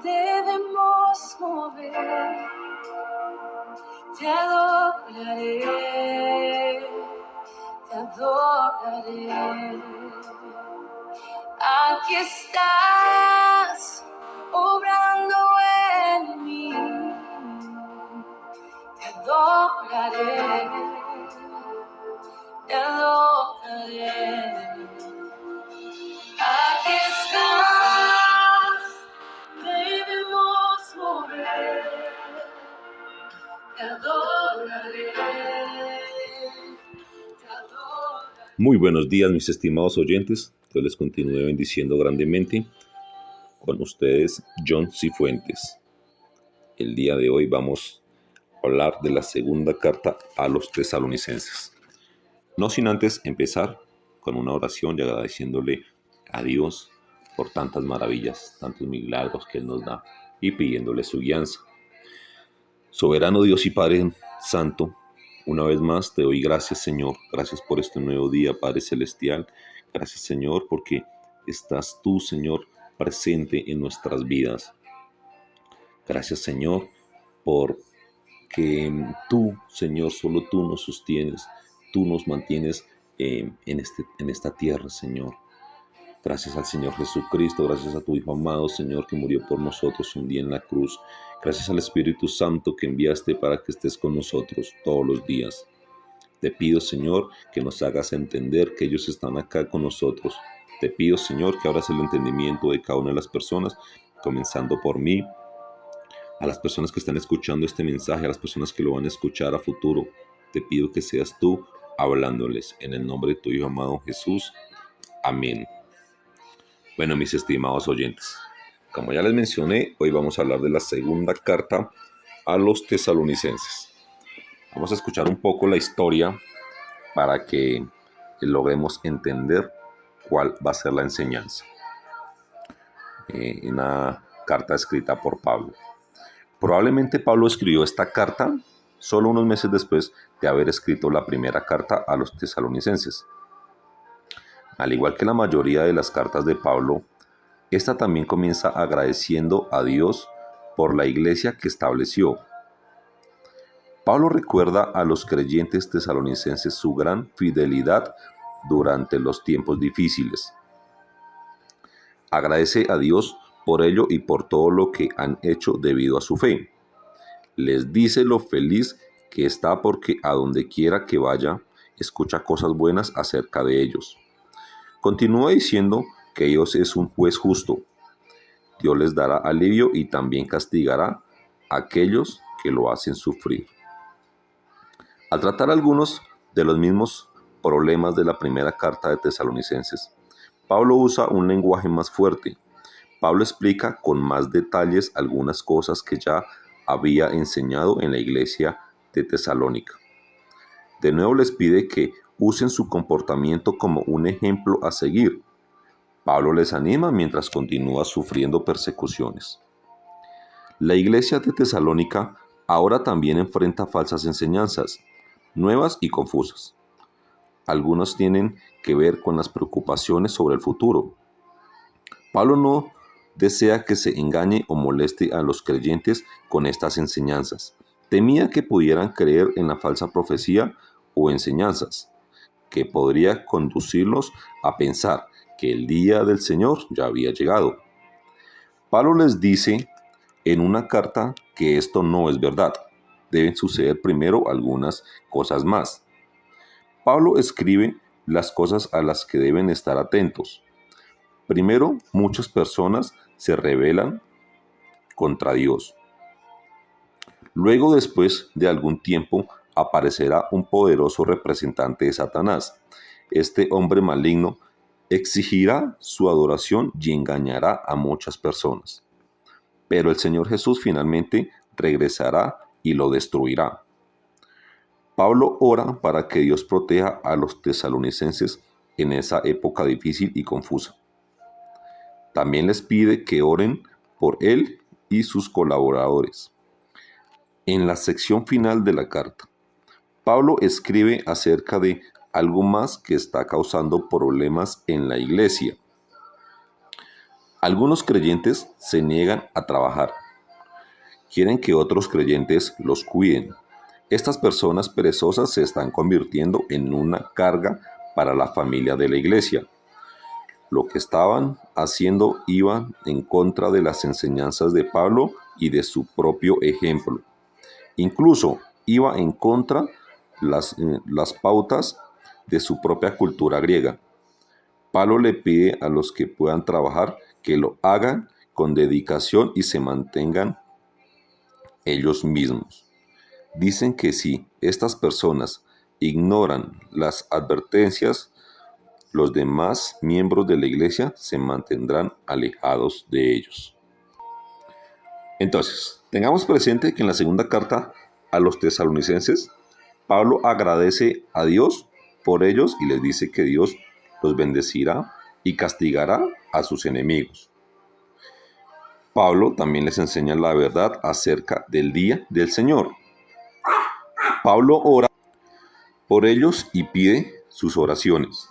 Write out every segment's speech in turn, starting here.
debemos mover. Te adoraré, te adoraré. Aquí estás, obrando en mí. Te adoraré, te adoraré. Aquí estás, debemos mover. Te adoraré, te adoraré. Muy buenos días, mis estimados oyentes. Dios les continúe bendiciendo grandemente. Con ustedes, John Cifuentes. El día de hoy vamos a hablar de la segunda carta a los tesalonicenses. No sin antes empezar con una oración y agradeciéndole a Dios por tantas maravillas, tantos milagros que Él nos da y pidiéndole su guianza. Soberano Dios y Padre Santo, una vez más te doy gracias, Señor. Gracias por este nuevo día, Padre Celestial. Gracias, Señor, porque estás tú, Señor, presente en nuestras vidas. Gracias, Señor, porque tú, Señor, solo tú nos sostienes. Tú nos mantienes en esta tierra, Señor. Gracias al Señor Jesucristo, gracias a tu Hijo amado, Señor, que murió por nosotros un día en la cruz. Gracias al Espíritu Santo que enviaste para que estés con nosotros todos los días. Te pido, Señor, que nos hagas entender que ellos están acá con nosotros. Te pido, Señor, que abras el entendimiento de cada una de las personas, comenzando por mí, a las personas que están escuchando este mensaje, a las personas que lo van a escuchar a futuro. Te pido que seas tú hablándoles en el nombre de tu Hijo amado Jesús. Amén. Bueno, mis estimados oyentes, como ya les mencioné, hoy vamos a hablar de la segunda carta a los tesalonicenses. Vamos a escuchar un poco la historia para que logremos entender cuál va a ser la enseñanza. Una carta escrita por Pablo. Probablemente Pablo escribió esta carta solo unos meses después de haber escrito la primera carta a los tesalonicenses. Al igual que la mayoría de las cartas de Pablo, esta también comienza agradeciendo a Dios por la iglesia que estableció. Pablo recuerda a los creyentes tesalonicenses su gran fidelidad durante los tiempos difíciles. Agradece a Dios por ello y por todo lo que han hecho debido a su fe. Les dice lo feliz que está porque a donde quiera que vaya, escucha cosas buenas acerca de ellos. Continúa diciendo que Dios es un juez justo. Dios les dará alivio y también castigará a aquellos que lo hacen sufrir. Al tratar algunos de los mismos problemas de la primera carta de Tesalonicenses, Pablo usa un lenguaje más fuerte. Pablo explica con más detalles algunas cosas que ya había enseñado en la iglesia de Tesalónica. De nuevo les pide que usen su comportamiento como un ejemplo a seguir. Pablo les anima mientras continúa sufriendo persecuciones. La iglesia de Tesalónica ahora también enfrenta falsas enseñanzas, nuevas y confusas. Algunas tienen que ver con las preocupaciones sobre el futuro. Pablo no desea que se engañe o moleste a los creyentes con estas enseñanzas. Temía que pudieran creer en la falsa profecía o enseñanzas, que podría conducirlos a pensar que el día del Señor ya había llegado. Pablo les dice en una carta que esto no es verdad. Deben suceder primero algunas cosas más. Pablo escribe las cosas a las que deben estar atentos. Primero, muchas personas se rebelan contra Dios. Luego, después de algún tiempo, aparecerá un poderoso representante de Satanás. Este hombre maligno exigirá su adoración y engañará a muchas personas. Pero el Señor Jesús finalmente regresará y lo destruirá. Pablo ora para que Dios proteja a los tesalonicenses en esa época difícil y confusa. También les pide que oren por él y sus colaboradores. En la sección final de la carta, Pablo escribe acerca de algo más que está causando problemas en la iglesia. Algunos creyentes se niegan a trabajar. Quieren que otros creyentes los cuiden. Estas personas perezosas se están convirtiendo en una carga para la familia de la iglesia. Lo que estaban haciendo iba en contra de las enseñanzas de Pablo y de su propio ejemplo. Incluso iba en contra las pautas de su propia cultura griega. Pablo le pide a los que puedan trabajar que lo hagan con dedicación y se mantengan ellos mismos. Dicen que si estas personas ignoran las advertencias, los demás miembros de la iglesia se mantendrán alejados de ellos. Entonces, tengamos presente que en la segunda carta a los tesalonicenses, Pablo agradece a Dios por ellos y les dice que Dios los bendecirá y castigará a sus enemigos. Pablo también les enseña la verdad acerca del día del Señor. Pablo ora por ellos y pide sus oraciones.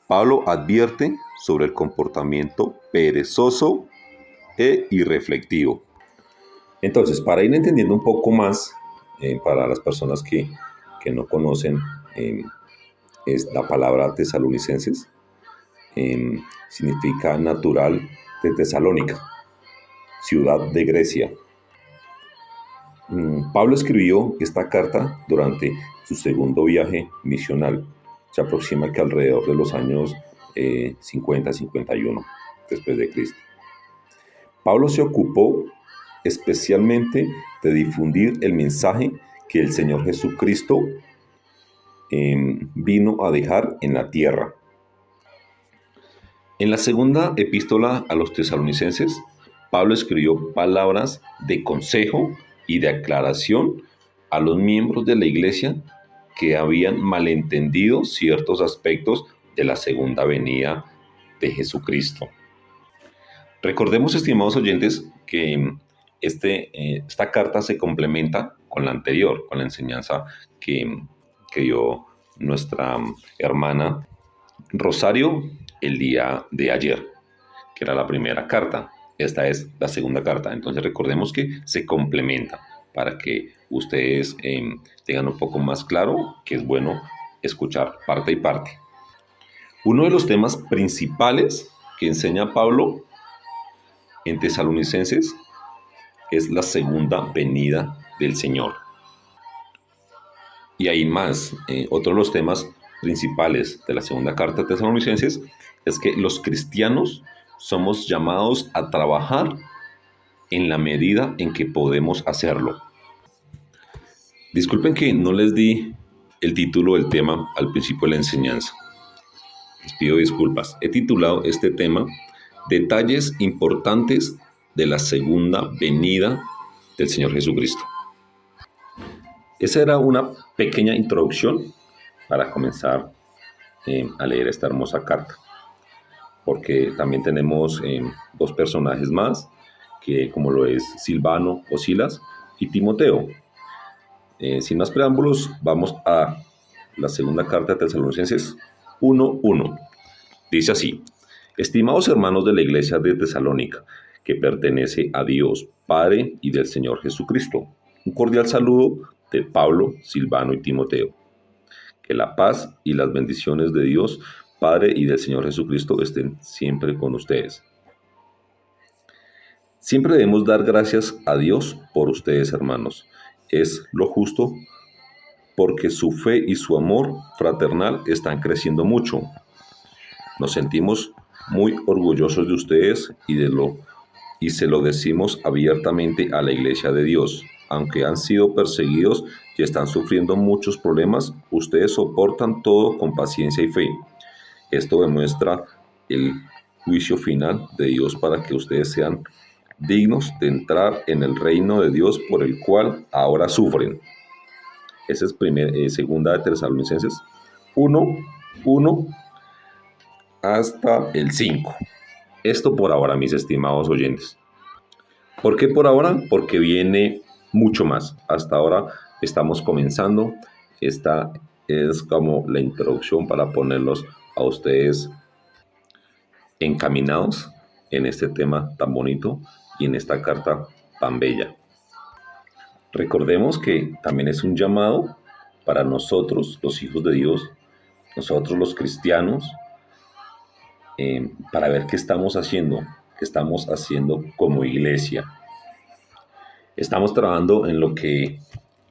Pablo advierte sobre el comportamiento perezoso e irreflectivo. Entonces, para ir entendiendo un poco más, para las personas que no conocen es la palabra tesalonicenses, significa natural de Tesalónica, ciudad de Grecia. Pablo escribió esta carta durante su segundo viaje misional. Se aproxima que alrededor de los años 50-51 después de Cristo. Pablo se ocupó especialmente de difundir el mensaje que el Señor Jesucristo vino a dejar en la tierra. En la segunda epístola a los tesalonicenses, Pablo escribió palabras de consejo y de aclaración a los miembros de la iglesia que habían malentendido ciertos aspectos de la segunda venida de Jesucristo. Recordemos, estimados oyentes, que esta carta se complementa con la anterior, con la enseñanza que dio nuestra hermana Rosario el día de ayer, que era la primera carta. Esta es la segunda carta. Entonces recordemos que se complementa para que ustedes tengan un poco más claro que es bueno escuchar parte y parte. Uno de los temas principales que enseña Pablo en Tesalonicenses es la segunda venida del Señor. Y hay más. Otro de los temas principales de la segunda carta de Tesalonicenses es que los cristianos somos llamados a trabajar en la medida en que podemos hacerlo. Disculpen que no les di el título del tema al principio de la enseñanza. Les pido disculpas. He titulado este tema Detalles importantes de la segunda venida del Señor Jesucristo. Esa era una pequeña introducción para comenzar a leer esta hermosa carta. Porque también tenemos dos personajes más, que como lo es Silvano o Silas y Timoteo. Sin más preámbulos, vamos a la segunda carta de Tesalonicenses 1:1. Dice así: Estimados hermanos de la iglesia de Tesalónica, que pertenece a Dios, Padre y del Señor Jesucristo, un cordial saludo de Pablo, Silvano y Timoteo. Que la paz y las bendiciones de Dios, Padre y del Señor Jesucristo estén siempre con ustedes. Siempre debemos dar gracias a Dios por ustedes, hermanos. Es lo justo porque su fe y su amor fraternal están creciendo mucho. Nos sentimos muy orgullosos de ustedes y se lo decimos abiertamente a la iglesia de Dios. Aunque han sido perseguidos y están sufriendo muchos problemas, ustedes soportan todo con paciencia y fe. Esto demuestra el juicio final de Dios para que ustedes sean dignos de entrar en el reino de Dios por el cual ahora sufren. Esa es segunda de Tesalonicenses 1:1 hasta el 5. Esto por ahora, mis estimados oyentes. ¿Por qué por ahora? Porque viene mucho más. Hasta ahora estamos comenzando. Esta es como la introducción para ponerlos a ustedes encaminados en este tema tan bonito y en esta carta tan bella. Recordemos que también es un llamado para nosotros, los hijos de Dios, nosotros los cristianos, para ver qué estamos haciendo como iglesia. Estamos trabajando en lo que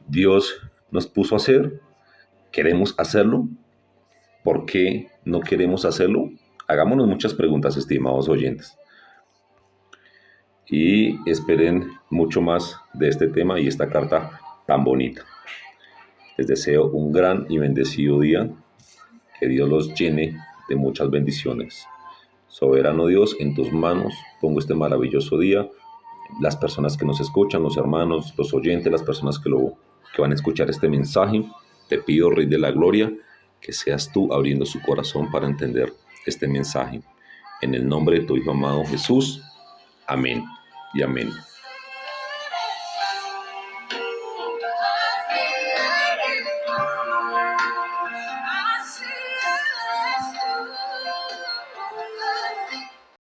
Dios nos puso a hacer. ¿Queremos hacerlo? ¿Por qué no queremos hacerlo? Hagámonos muchas preguntas, estimados oyentes. Y esperen mucho más de este tema y esta carta tan bonita. Les deseo un gran y bendecido día. Que Dios los llene de muchas bendiciones. Soberano Dios, en tus manos pongo este maravilloso día. Las personas que nos escuchan, los hermanos, los oyentes, las personas que van a escuchar este mensaje, te pido, Rey de la Gloria, que seas tú abriendo su corazón para entender este mensaje. En el nombre de tu Hijo amado Jesús. Amén y amén.